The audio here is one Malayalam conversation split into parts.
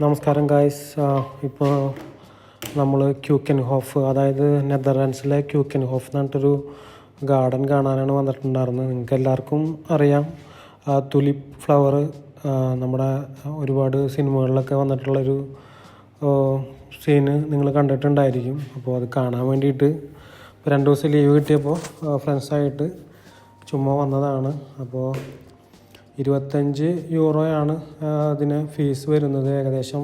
നമസ്കാരം ഗായ്സ്. ഇപ്പോൾ നമ്മൾ ക്യൂക്കൻഹോഫ്, അതായത് നെതർലാൻഡ്സിലെ ക്യൂക്കൻഹോഫ് എന്ന് പറഞ്ഞിട്ടൊരു ഗാർഡൻ കാണാനാണ് വന്നിട്ടുണ്ടായിരുന്നത്. നിങ്ങൾക്ക് എല്ലാവർക്കും അറിയാം, തുലിപ്പ് ഫ്ലവർ നമ്മുടെ ഒരുപാട് സിനിമകളിലൊക്കെ വന്നിട്ടുള്ളൊരു സീന് നിങ്ങൾ കണ്ടിട്ടുണ്ടായിരിക്കും. അപ്പോൾ അത് കാണാൻ വേണ്ടിയിട്ട് 2 ദിവസം ലീവ് കിട്ടിയപ്പോൾ ഫ്രണ്ട്സായിട്ട് ചുമ്മാ വന്നതാണ്. അപ്പോൾ 25 യൂറോയാണ് അതിന് ഫീസ് വരുന്നത്. ഏകദേശം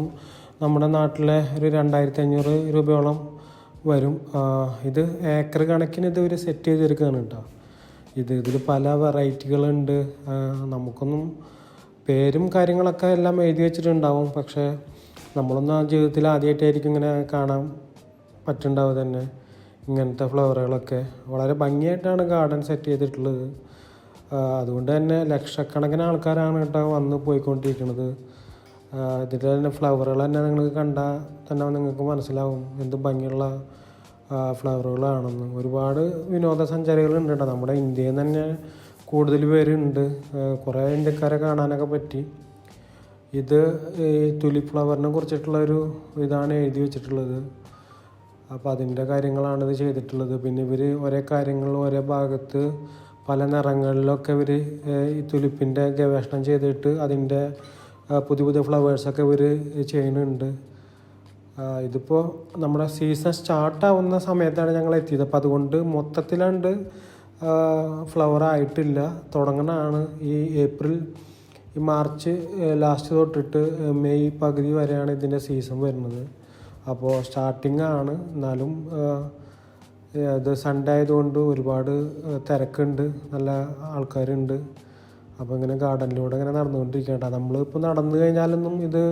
നമ്മുടെ നാട്ടിലെ ഒരു 2500 രൂപയോളം വരും. ഇത് ഏക്കർ കണക്കിന് ഇത് ഒരു സെറ്റ് ചെയ്തെടുക്കുകയാണ് കേട്ടോ. ഇതിൽ പല വെറൈറ്റികളുണ്ട്. നമുക്കൊന്നും പേരും കാര്യങ്ങളൊക്കെ എല്ലാം എഴുതി വെച്ചിട്ടുണ്ടാവും. പക്ഷേ നമ്മളൊന്നും ആ ജീവിതത്തിൽ ആദ്യമായിട്ടായിരിക്കും ഇങ്ങനെ കാണാൻ പറ്റുന്നുണ്ടാവുക തന്നെ. ഇങ്ങനത്തെ ഫ്ലവറുകളൊക്കെ വളരെ ഭംഗിയായിട്ടാണ് ഗാർഡൻ സെറ്റ് ചെയ്തിട്ടുള്ളത്. അതുകൊണ്ട് തന്നെ ലക്ഷക്കണക്കിന് ആൾക്കാരാണ് കേട്ടോ വന്ന് പോയിക്കൊണ്ടിരിക്കുന്നത്. ഇതിൻ്റെ തന്നെ ഫ്ലവറുകൾ തന്നെ നിങ്ങൾക്ക് കണ്ടാൽ തന്നെ നിങ്ങൾക്ക് മനസ്സിലാവും എന്ത് ഭംഗിയുള്ള ഫ്ലവറുകളാണെന്ന്. ഒരുപാട് വിനോദസഞ്ചാരികളുണ്ട് കേട്ടോ. നമ്മുടെ ഇന്ത്യയിൽ നിന്ന് തന്നെ കൂടുതൽ പേരുണ്ട്. കുറേ ഇന്ത്യക്കാരെ കാണാനൊക്കെ പറ്റി. ഇത് ഈ തുലിപ്പ് ഫ്ലവറിനെ കുറിച്ചിട്ടുള്ളൊരു ഇതാണ് എഴുതി വെച്ചിട്ടുള്ളത്. അപ്പോൾ അതിൻ്റെ കാര്യങ്ങളാണ് ഇത് ചെയ്തിട്ടുള്ളത്. പിന്നെ ഇവർ ഓരോ കാര്യങ്ങൾ ഓരോ ഭാഗത്ത് പല നിറങ്ങളിലൊക്കെ ഇവർ ഈ തുലിപ്പിൻ്റെ ഗവേഷണം ചെയ്തിട്ട് അതിൻ്റെ പുതിയ പുതിയ ഫ്ലവേഴ്സൊക്കെ ഇവർ ചെയ്യുന്നുണ്ട്. ഇതിപ്പോൾ നമ്മുടെ സീസൺ സ്റ്റാർട്ടാവുന്ന സമയത്താണ് ഞങ്ങൾ എത്തിയത്. അപ്പോൾ അതുകൊണ്ട് മൊത്തത്തിലാണ്ട് ഫ്ലവർ ആയിട്ടില്ല, തുടങ്ങണതാണ്. ഈ മാർച്ച് ലാസ്റ്റ് തൊട്ടിട്ട് മെയ് പകുതി വരെയാണ് ഇതിൻ്റെ സീസൺ വരുന്നത്. അപ്പോൾ സ്റ്റാർട്ടിങ് ആണ്. എന്നാലും ഇത് സൺഡേ ആയതുകൊണ്ട് ഒരുപാട് തിരക്കുണ്ട്, നല്ല ആൾക്കാരുണ്ട്. അപ്പോൾ ഇങ്ങനെ ഗാർഡനിലൂടെ ഇങ്ങനെ നടന്നുകൊണ്ടിരിക്കട്ടെ. നമ്മളിപ്പോൾ നടന്നു കഴിഞ്ഞാലൊന്നും ഇത്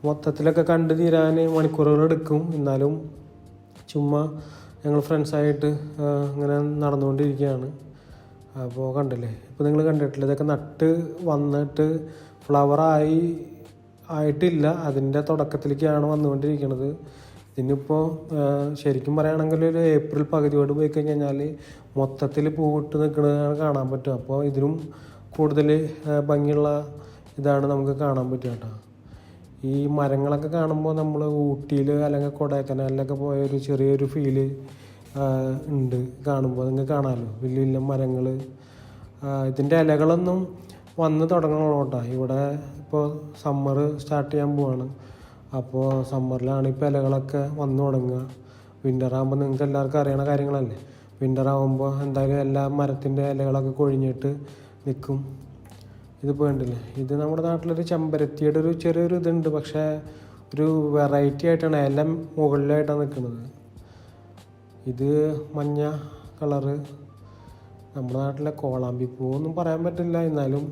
മൊത്തത്തിലൊക്കെ കണ്ടു തീരാൻ മണിക്കൂറുകൾ എടുക്കും. എന്നാലും ചുമ്മാ ഞങ്ങൾ ഫ്രണ്ട്സായിട്ട് ഇങ്ങനെ നടന്നുകൊണ്ടിരിക്കുകയാണ്. അപ്പോൾ കണ്ടില്ലേ, ഇപ്പോൾ നിങ്ങൾ കണ്ടിട്ടില്ല, ഇതൊക്കെ നട്ട് വന്നിട്ട് ആയിട്ടില്ല, അതിൻ്റെ തുടക്കത്തിലേക്കാണ് വന്നുകൊണ്ടിരിക്കുന്നത്. ഇതിനിപ്പോൾ ശരിക്കും പറയുകയാണെങ്കിൽ ഒരു ഏപ്രിൽ പകുതിയോട് പോയി കഴിഞ്ഞാൽ മൊത്തത്തിൽ പൂവിട്ട് നിൽക്കുന്നത് കാണാൻ പറ്റും. അപ്പോൾ ഇതിനും കൂടുതൽ ഭംഗിയുള്ള ഇതാണ് നമുക്ക് കാണാൻ പറ്റുക കേട്ടോ. ഈ മരങ്ങളൊക്കെ കാണുമ്പോൾ നമ്മൾ ഊട്ടിയിൽ അല്ലെങ്കിൽ കൊടൈക്കനാലിലൊക്കെ പോയ ഒരു ചെറിയൊരു ഫീല് ഉണ്ട് കാണുമ്പോൾ. നിങ്ങൾക്ക് കാണാമല്ലോ, വലിയ വലിയ മരങ്ങൾ. ഇതിൻ്റെ ഇലകളൊന്നും വന്ന് തുടങ്ങണം കേട്ടോ. ഇവിടെ ഇപ്പോൾ സമ്മർ സ്റ്റാർട്ട് ചെയ്യാൻ പോവാണ്. അപ്പോൾ സമ്മറിലാണ് ഇപ്പോൾ ഇലകളൊക്കെ വന്നു തുടങ്ങുക. വിൻ്ററാകുമ്പോൾ നിങ്ങൾക്ക് എല്ലാവർക്കും അറിയണ കാര്യങ്ങളല്ലേ. വിൻ്ററാകുമ്പോൾ എന്തായാലും എല്ലാ മരത്തിൻ്റെ ഇലകളൊക്കെ കൊഴിഞ്ഞിട്ട് നിൽക്കും. ഇതിപ്പോൾ കണ്ടില്ലേ, ഇത് നമ്മുടെ നാട്ടിലൊരു ചെമ്പരത്തിയുടെ ഒരു ചെറിയൊരു ഇതുണ്ട്. പക്ഷേ ഒരു വെറൈറ്റി ആയിട്ടാണ് എല്ലാം മുകളിലായിട്ടാണ് നിൽക്കുന്നത്. ഇത് മഞ്ഞ കളറ്. നമ്മുടെ നാട്ടിലെ കോളാമ്പിപ്പൂവൊന്നും പറയാൻ പറ്റില്ല, എന്നാലും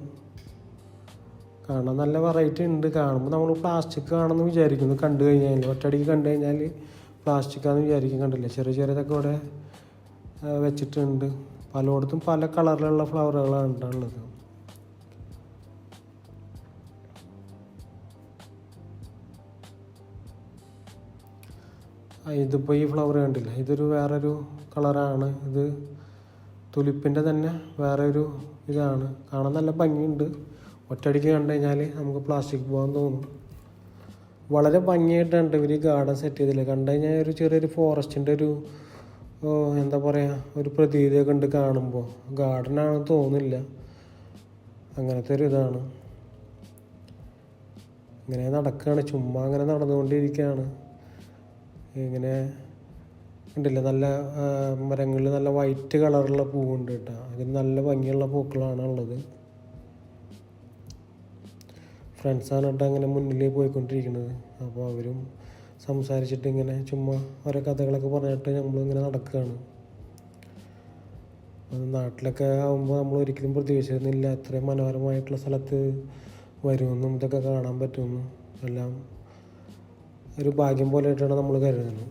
കാണാൻ നല്ല വെറൈറ്റി ഉണ്ട്. കാണുമ്പോൾ നമ്മൾ പ്ലാസ്റ്റിക് ആണെന്ന് വിചാരിക്കുന്നു. കണ്ടു കഴിഞ്ഞാൽ ഒറ്റയടിക്ക് കണ്ടു കഴിഞ്ഞാൽ പ്ലാസ്റ്റിക്കാണെന്ന് വിചാരിക്കും. കണ്ടില്ലേ, ചെറിയ ചെറിയതൊക്കെ ഇവിടെ വെച്ചിട്ടുണ്ട്. പലയിടത്തും പല കളറിലുള്ള ഫ്ലവറുകളാണ് ഉള്ളത്. ഇതിപ്പോൾ ഈ ഫ്ലവർ കണ്ടില്ല, ഇതൊരു വേറൊരു കളറാണ്. ഇത് തുലിപ്പിൻ്റെ തന്നെ വേറൊരു ഇതാണ്. കാണാൻ നല്ല ഭംഗിയുണ്ട്. ഒറ്റയടിക്ക് കണ്ടു കഴിഞ്ഞാൽ നമുക്ക് പ്ലാസ്റ്റിക് പോകാൻ തോന്നും. വളരെ ഭംഗിയായിട്ടുണ്ട് ഇവർ ഈ ഗാർഡൻ സെറ്റ് ചെയ്തില്ല. കണ്ടു കഴിഞ്ഞാൽ ഒരു ചെറിയൊരു ഫോറസ്റ്റിൻ്റെ ഒരു എന്താ പറയുക, ഒരു പ്രതീതിയൊക്കെ ഉണ്ട് കാണുമ്പോൾ. ഗാർഡനാണെന്ന് തോന്നില്ല, അങ്ങനത്തെ ഒരു ഇതാണ്. ഇങ്ങനെ നടക്കുകയാണ്, ചുമ്മാ അങ്ങനെ നടന്നുകൊണ്ടിരിക്കുകയാണ്. ഇങ്ങനെ ഉണ്ടല്ലോ, നല്ല മരങ്ങളിൽ നല്ല വൈറ്റ് കളറുള്ള പൂവുണ്ട് കേട്ടോ. അതിന് നല്ല ഭംഗിയുള്ള പൂക്കളാണ് ഉള്ളത്. ഫ്രണ്ട്സാണ് കേട്ടോ അങ്ങനെ മുന്നിൽ പോയിക്കൊണ്ടിരിക്കുന്നത്. അപ്പോൾ അവരും സംസാരിച്ചിട്ട് ഇങ്ങനെ ചുമ്മാ ഓരോ കഥകളൊക്കെ പറഞ്ഞിട്ട് നമ്മളിങ്ങനെ നടക്കുകയാണ്. നാട്ടിലൊക്കെ ആകുമ്പോൾ നമ്മൾ ഒരിക്കലും പ്രതീക്ഷിച്ചിരുന്നില്ല അത്രയും മനോഹരമായിട്ടുള്ള സ്ഥലത്ത് വരുമെന്നും ഇതൊക്കെ കാണാൻ പറ്റുമെന്നും. എല്ലാം ഒരു ഭാഗ്യം പോലെയായിട്ടാണ് നമ്മൾ കരുതുന്നത്.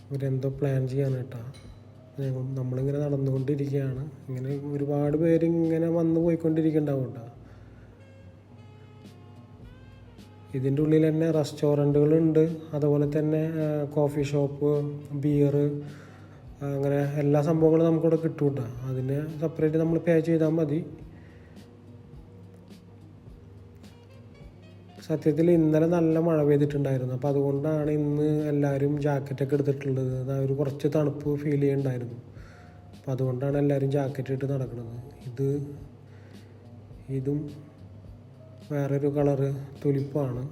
ഇവരെന്തോ പ്ലാൻ ചെയ്യാൻ കേട്ടോ. നമ്മളിങ്ങനെ നടന്നുകൊണ്ടിരിക്കുകയാണ്. ഇങ്ങനെ ഒരുപാട് പേര് ഇങ്ങനെ വന്ന് പോയിക്കൊണ്ടിരിക്കുന്നുണ്ടാവും കേട്ടോ. ഇതിൻ്റെ ഉള്ളിൽ തന്നെ റെസ്റ്റോറൻറ്റുകളുണ്ട്, അതുപോലെ തന്നെ കോഫി ഷോപ്പ്, ബിയർ, അങ്ങനെ എല്ലാ സംഭവങ്ങളും നമുക്കിവിടെ കിട്ടും കേട്ടോ. അതിന് സെപ്പറേറ്റ് നമ്മൾ പേ ചെയ്താൽ മതി. സത്യത്തിൽ ഇന്നലെ നല്ല മഴ പെയ്തിട്ടുണ്ടായിരുന്നു. അപ്പോൾ അതുകൊണ്ടാണ് ഇന്ന് എല്ലാവരും ജാക്കറ്റൊക്കെ എടുത്തിട്ടുള്ളത്. ഒരു കുറച്ച് തണുപ്പ് ഫീൽ ചെയ്യുന്നുണ്ടായിരുന്നു. അപ്പോൾ അതുകൊണ്ടാണ് എല്ലാവരും ജാക്കറ്റ് ഇട്ട് നടക്കുന്നത്. ഇതും വേറൊരു കളറ് തുലിപ്പാണ്.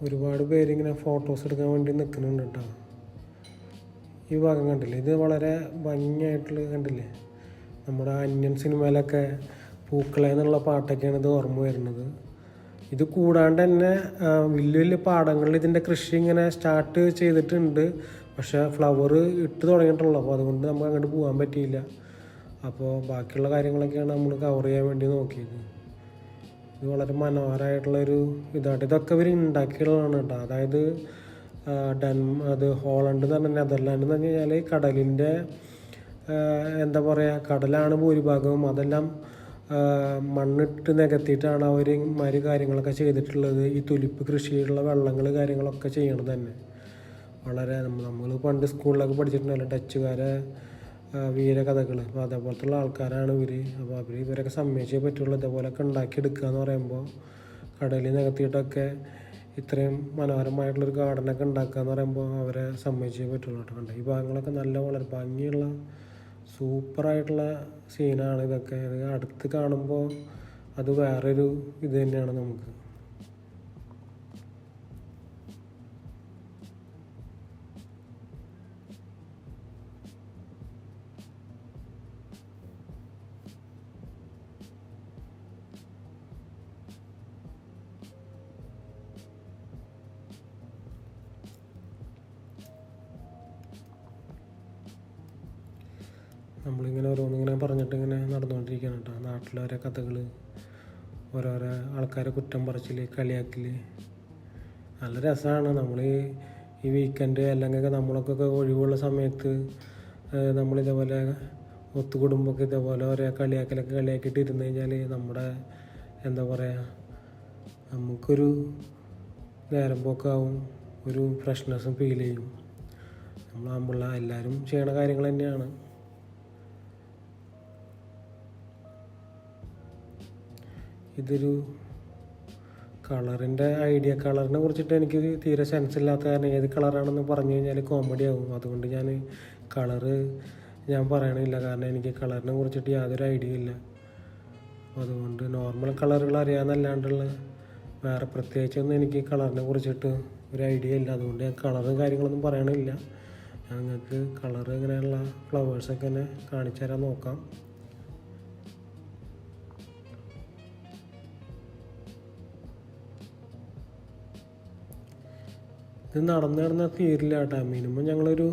ഒരുപാട് പേരിങ്ങനെ ഫോട്ടോസ് എടുക്കാൻ വേണ്ടി നിൽക്കുന്നുണ്ട് കേട്ടോ. ഈ ഭാഗം കണ്ടില്ലേ, ഇത് വളരെ ഭംഗിയായിട്ടുള്ള കണ്ടില്ലേ, നമ്മുടെ അന്യൻ സിനിമയിലൊക്കെ പൂക്കളെ എന്നുള്ള പാട്ടൊക്കെയാണ് ഇത് ഓർമ്മ വരുന്നത്. ഇത് കൂടാണ്ട് തന്നെ വലിയ വലിയ പാടങ്ങളിൽ ഇതിൻ്റെ കൃഷി ഇങ്ങനെ സ്റ്റാർട്ട് ചെയ്തിട്ടുണ്ട്. പക്ഷേ ഫ്ലവർ ഇട്ട് തുടങ്ങിയിട്ടുള്ളൂ. അപ്പോൾ അതുകൊണ്ട് നമുക്ക് അങ്ങോട്ട് പോകാൻ പറ്റിയില്ല. അപ്പോൾ ബാക്കിയുള്ള കാര്യങ്ങളൊക്കെയാണ് നമ്മൾ കവർ ചെയ്യാൻ വേണ്ടി നോക്കിയത്. ഇത് വളരെ മനോഹരമായിട്ടുള്ളൊരു ഇതായിട്ട് ഇതൊക്കെ ഇവർ ഉണ്ടാക്കിയുള്ളതാണ് കേട്ടോ. അതായത് ഹോളണ്ട് എന്ന് പറഞ്ഞാൽ നെതർലാൻഡ് എന്ന് പറഞ്ഞു കഴിഞ്ഞാൽ കടലിൻ്റെ എന്താ പറയുക, കടലാണ് ഭൂരിഭാഗവും. അതെല്ലാം മണ്ണിട്ട് നികത്തിയിട്ടാണ് അവർ മാതിരി കാര്യങ്ങളൊക്കെ ചെയ്തിട്ടുള്ളത്. ഈ തുലിപ്പ് കൃഷിയുള്ള വെള്ളങ്ങൾ കാര്യങ്ങളൊക്കെ ചെയ്യണത് തന്നെ വളരെ നമ്മൾ പണ്ട് സ്കൂളിലൊക്കെ പഠിച്ചിട്ടുണ്ടല്ലോ ഡച്ചുകാരെ വീരകഥകൾ. അപ്പോൾ അതേപോലത്തുള്ള ആൾക്കാരാണ് ഇവർ. അപ്പോൾ ഇവരൊക്കെ സമ്മതിച്ചേ പറ്റുള്ളൂ ഇതേപോലെയൊക്കെ ഉണ്ടാക്കിയെടുക്കുക എന്ന് പറയുമ്പോൾ. കടലിൽ നികത്തിയിട്ടൊക്കെ ഇത്രയും മനോഹരമായിട്ടുള്ളൊരു ഗാർഡനൊക്കെ ഉണ്ടാക്കുക എന്ന് പറയുമ്പോൾ അവരെ സമ്മതിച്ചേ പറ്റുള്ളൂ കേട്ടോ. കണ്ടോ, ഈ ഭാഗങ്ങളൊക്കെ നല്ല വളരെ ഭംഗിയുള്ള സൂപ്പറായിട്ടുള്ള സീനാണ് ഇതൊക്കെ. ഇത് അടുത്ത് കാണുമ്പോൾ അത് വേറൊരു ഇത് തന്നെയാണ് നമുക്ക്. നമ്മളിങ്ങനെ ഓരോന്നിങ്ങനെ പറഞ്ഞിട്ട് ഇങ്ങനെ നടന്നുകൊണ്ടിരിക്കുകയാണ് കേട്ടോ. നാട്ടിലെ ഓരോ കഥകൾ, ഓരോരോ ആൾക്കാരെ കുറ്റം പറച്ചിൽ, കളിയാക്കൽ, നല്ല രസമാണ്. നമ്മൾ ഈ വീക്കെൻഡ് അല്ലെങ്കിൽ നമ്മളൊക്കെ ഒഴിവുള്ള സമയത്ത് നമ്മളിതേപോലെ ഒത്തുകൂടുമ്പോഴൊക്കെ ഇതേപോലെ ഓരോ കളിയാക്കിയിട്ട് ഇരുന്ന് കഴിഞ്ഞാൽ നമ്മുടെ എന്താ പറയുക, നമുക്കൊരു നേരം പോക്കാവും, ഒരു ഫ്രഷ്നെസ്സും ഫീൽ ചെയ്യും. നമ്മളാകുമ്പോൾ എല്ലാവരും ചെയ്യണ കാര്യങ്ങൾ തന്നെയാണ്. ഇതൊരു കളറിൻ്റെ കളറിനെ കുറിച്ചിട്ട് എനിക്ക് തീരെ സെൻസ് ഇല്ലാത്ത കാരണം ഏത് കളറാണെന്ന് പറഞ്ഞു കഴിഞ്ഞാൽ കോമഡി ആകും. അതുകൊണ്ട് ഞാൻ പറയണില്ല. കാരണം എനിക്ക് കളറിനെ കുറിച്ചിട്ട് യാതൊരു ഐഡിയ ഇല്ല. അതുകൊണ്ട് നോർമൽ കളറുകൾ അറിയാമെന്നല്ലാണ്ടുള്ള വേറെ പ്രത്യേകിച്ചൊന്നും എനിക്ക് കളറിനെ കുറിച്ചിട്ട് ഒരു ഐഡിയ ഇല്ല. അതുകൊണ്ട് ഞാൻ കളറും കാര്യങ്ങളൊന്നും പറയണില്ല. ഞങ്ങൾക്ക് കളർ ഇങ്ങനെയുള്ള ഫ്ലവേഴ്സൊക്കെ തന്നെ കാണിച്ചു തരാൻ നോക്കാം. ഇത് നടന്ന് തീരില്ല കേട്ടോ. മിനിമം ഞങ്ങളൊരു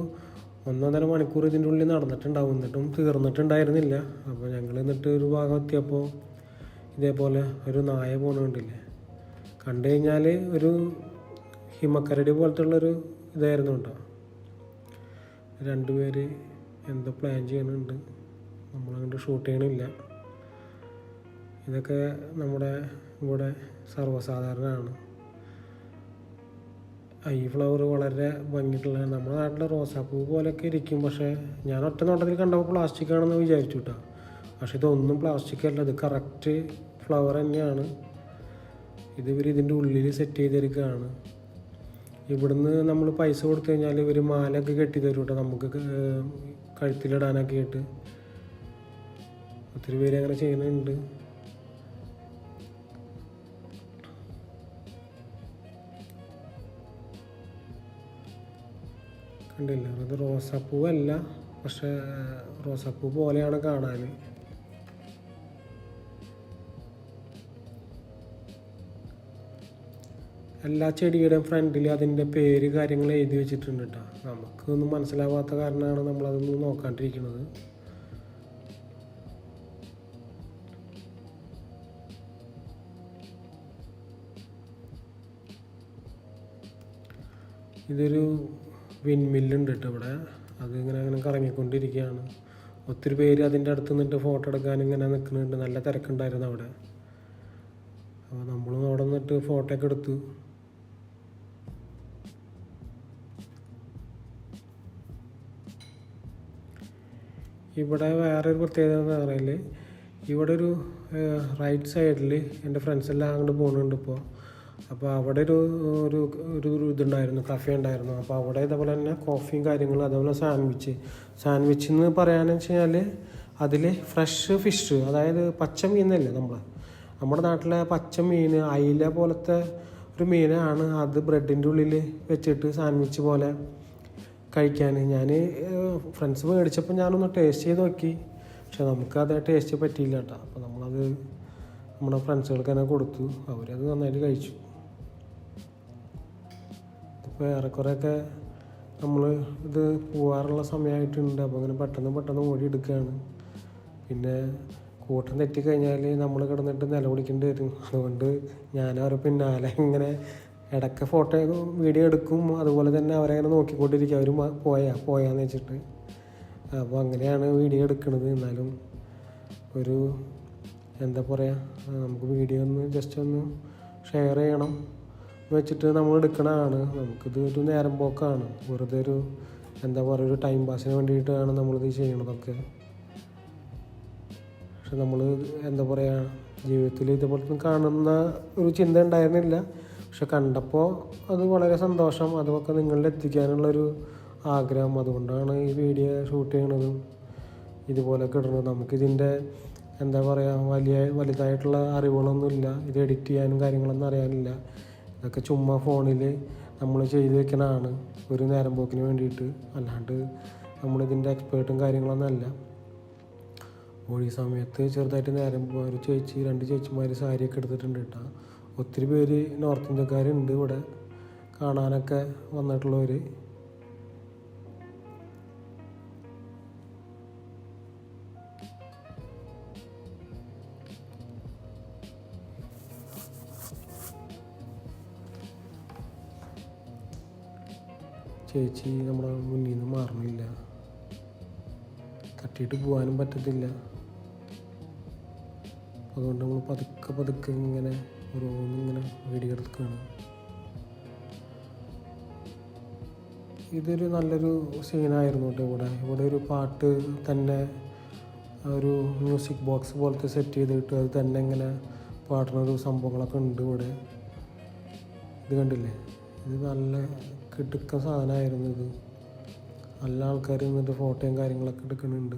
1.5 മണിക്കൂർ ഇതിൻ്റെ ഉള്ളിൽ നടന്നിട്ടുണ്ടാവും. എന്നിട്ടും തീർന്നിട്ടുണ്ടായിരുന്നില്ല. അപ്പോൾ ഞങ്ങൾ എന്നിട്ട് ഒരു ഭാഗം എത്തിയപ്പോൾ ഇതേപോലെ ഒരു നായ പോകുന്നുണ്ടില്ലേ, കണ്ടു കഴിഞ്ഞാൽ ഒരു ഹിമക്കരടി പോലത്തുള്ളൊരു ഇതായിരുന്നു കേട്ടോ. 2 പേര് എന്തോ പ്ലാൻ ചെയ്യുന്നുണ്ട്, നമ്മളങ്ങോട്ട് ഷൂട്ട് ചെയ്യണില്ല. ഇതൊക്കെ നമ്മുടെ ഇവിടെ സർവ്വസാധാരണമാണ്. ഈ ഫ്ലവർ വളരെ ഭംഗിയിട്ടുള്ള നമ്മുടെ നാട്ടിലെ റോസാപ്പൂ പോലെയൊക്കെ ഇരിക്കും. പക്ഷേ ഞാൻ ഒറ്റ നോട്ടത്തിൽ കണ്ടപ്പോൾ പ്ലാസ്റ്റിക് ആണെന്ന് വിചാരിച്ചു കേട്ടോ. പക്ഷേ ഇതൊന്നും പ്ലാസ്റ്റിക് അല്ല, ഇത് കറക്റ്റ് ഫ്ലവർ തന്നെയാണ്. ഇതിൻ്റെ ഉള്ളിൽ സെറ്റ് ചെയ്തെടുക്കുകയാണ്. ഇവിടുന്ന് നമ്മൾ പൈസ കൊടുത്തു കഴിഞ്ഞാൽ ഇവർ മാലയൊക്കെ കെട്ടി തരും കേട്ടോ, നമുക്ക് കഴുത്തിലിടാനൊക്കെ ആയിട്ട്. ഒത്തിരി പേര് അങ്ങനെ ചെയ്യുന്നുണ്ട്. കണ്ടില്ല, അത് റോസാപ്പൂവല്ല, പക്ഷേ റോസാപ്പൂ പോലെയാണ് കാണാൻ. എല്ലാ ചെടിയുടെയും ഫ്രണ്ടിൽ അതിൻ്റെ പേര് കാര്യങ്ങൾ എഴുതി വെച്ചിട്ടുണ്ട് കേട്ടോ. നമുക്കൊന്നും മനസ്സിലാവാത്ത കാരണമാണ് നമ്മളതൊന്നും നോക്കാണ്ടിരിക്കുന്നത്. ഇതൊരു വിൻമില്ലുണ്ട് കേട്ടോ ഇവിടെ. അതിങ്ങനെ അങ്ങനെ കറങ്ങിക്കൊണ്ടിരിക്കുകയാണ്. ഒത്തിരി പേര് അതിൻ്റെ അടുത്ത് നിന്നിട്ട് ഫോട്ടോ എടുക്കാൻ ഇങ്ങനെ നിൽക്കുന്നുണ്ട്. നല്ല തിരക്കുണ്ടായിരുന്നു അവിടെ. അപ്പോൾ നമ്മളും അവിടെ നിന്നിട്ട് ഫോട്ടോ ഒക്കെ എടുത്തു. ഇവിടെ വേറൊരു പ്രത്യേകത എന്ന് പറഞ്ഞാൽ ഇവിടെ ഒരു റൈറ്റ് സൈഡിൽ എൻ്റെ ഫ്രണ്ട്സ് എല്ലാം അങ്ങോട്ട് പോകുന്നുണ്ട് ഇപ്പോൾ. അപ്പോൾ അവിടെ ഒരു ഒരു ഒരു ഇതുണ്ടായിരുന്നു, കഫേ ഉണ്ടായിരുന്നു. അപ്പോൾ അവിടെ ഇതേപോലെ തന്നെ കോഫിയും കാര്യങ്ങളും, അതേപോലെ സാൻഡ്വിച്ച് എന്ന് പറയാന്ന് വെച്ച് കഴിഞ്ഞാൽ അതിൽ ഫ്രഷ് ഫിഷ്, അതായത് പച്ച മീനല്ലേ നമ്മുടെ നാട്ടിലെ പച്ച മീൻ, അയില പോലത്തെ ഒരു മീനാണ്. അത് ബ്രെഡിൻ്റെ ഉള്ളിൽ വെച്ചിട്ട് സാൻഡ്വിച്ച് പോലെ കഴിക്കാൻ ഞാൻ ഫ്രണ്ട്സ് മേടിച്ചപ്പോൾ ഞാനൊന്ന് ടേസ്റ്റ് ചെയ്ത് നോക്കി. പക്ഷെ നമുക്കത് ടേസ്റ്റ് പറ്റിയില്ല കേട്ടോ. അപ്പോൾ നമ്മളത് നമ്മുടെ ഫ്രണ്ട്സുകൾക്ക് തന്നെ കൊടുത്തു. അവരത് നന്നായിട്ട് കഴിച്ചു. ഇപ്പോൾ ഏറെക്കുറെയൊക്കെ നമ്മൾ ഇത് പോകാറുള്ള സമയമായിട്ടുണ്ട്. അപ്പോൾ അങ്ങനെ പെട്ടെന്ന് ഓടി എടുക്കുകയാണ്. പിന്നെ കൂട്ടം തെറ്റിക്കഴിഞ്ഞാൽ നമ്മൾ കിടന്നിട്ട് നിലവിളിക്കേണ്ടി വരും. അതുകൊണ്ട് ഞാനവരെ പിന്നാലെ ഇങ്ങനെ ഇടയ്ക്ക് ഫോട്ടോ വീഡിയോ എടുക്കും. അതുപോലെ തന്നെ അവരങ്ങനെ നോക്കിക്കൊണ്ടിരിക്കും, അവർ പോയാന്ന് വെച്ചിട്ട്. അപ്പോൾ അങ്ങനെയാണ് വീഡിയോ എടുക്കുന്നത്. എന്നാലും ഒരു എന്താ പറയുക, നമുക്ക് വീഡിയോ ഒന്ന് ജസ്റ്റ് ഒന്ന് ഷെയർ ചെയ്യണം എന്ന് വെച്ചിട്ട് നമ്മൾ എടുക്കണതാണ്. നമുക്കിത് ഒരു നേരം പോക്കാണ്, വെറുതെ ഒരു എന്താ പറയുക, ഒരു ടൈം പാസിന് വേണ്ടിയിട്ടാണ് നമ്മളിത് ചെയ്യണതൊക്കെ. പക്ഷെ നമ്മൾ എന്താ പറയുക, ജീവിതത്തിൽ ഇതുപോലത്തെ കാണുന്ന ഒരു ചിന്ത ഉണ്ടായിരുന്നില്ല. പക്ഷെ കണ്ടപ്പോൾ അത് വളരെ സന്തോഷം. അതൊക്കെ നിങ്ങളിൽ എത്തിക്കാനുള്ളൊരു ആഗ്രഹം. അതുകൊണ്ടാണ് ഈ വീഡിയോ ഷൂട്ട് ചെയ്യണതും ഇതുപോലെയൊക്കെ ഇടുന്നത്. നമുക്കിതിൻ്റെ എന്താ പറയുക, വലുതായിട്ടുള്ള അറിവുകളൊന്നുമില്ല. ഇത് എഡിറ്റ് ചെയ്യാനും കാര്യങ്ങളൊന്നും അറിയാനില്ല. ഇതൊക്കെ ചുമ്മാ ഫോണിൽ നമ്മൾ ചെയ്ത് വെക്കണതാണ് ഒരു നേരം പോക്കിന് വേണ്ടിയിട്ട്. അല്ലാണ്ട് നമ്മളിതിൻ്റെ എക്സ്പേർട്ടും കാര്യങ്ങളൊന്നും അല്ല. ഒഴി സമയത്ത് ചെറുതായിട്ട് നേരം ഒരു രണ്ട് ചേച്ചിമാർ സാരിയൊക്കെ എടുത്തിട്ടുണ്ട് കേട്ടോ. ഒത്തിരി പേര് നോർത്ത് ഇന്ത്യക്കാരുണ്ട് ഇവിടെ കാണാനൊക്കെ വന്നിട്ടുള്ളവർ. ചേച്ചി നമ്മുടെ മുന്നിൽ നിന്ന് മാറണില്ല, തട്ടിയിട്ട് പോകാനും പറ്റത്തില്ല. അതുകൊണ്ട് നമ്മൾ പതുക്കെ ഇങ്ങനെ ഓരോന്നിങ്ങനെ വീഡിയോ എടുക്കുകയാണ്. ഇതൊരു നല്ലൊരു സീനായിരുന്നു കേട്ടോ. ഇവിടെ ഒരു പാട്ട് തന്നെ, ഒരു മ്യൂസിക് ബോക്സ് പോലത്തെ സെറ്റ് ചെയ്തിട്ട് അത് തന്നെ ഇങ്ങനെ പാടുന്നൊരു സംഭവങ്ങളൊക്കെ ഉണ്ട് ഇവിടെ. ഇത് കണ്ടില്ലേ, ഇത് നല്ല കിടുക്കൻ സാധനമായിരുന്നു. ഇത് നല്ല ആൾക്കാർ നിന്നിട്ട് ഫോട്ടോയും കാര്യങ്ങളൊക്കെ എടുക്കുന്നുണ്ട്.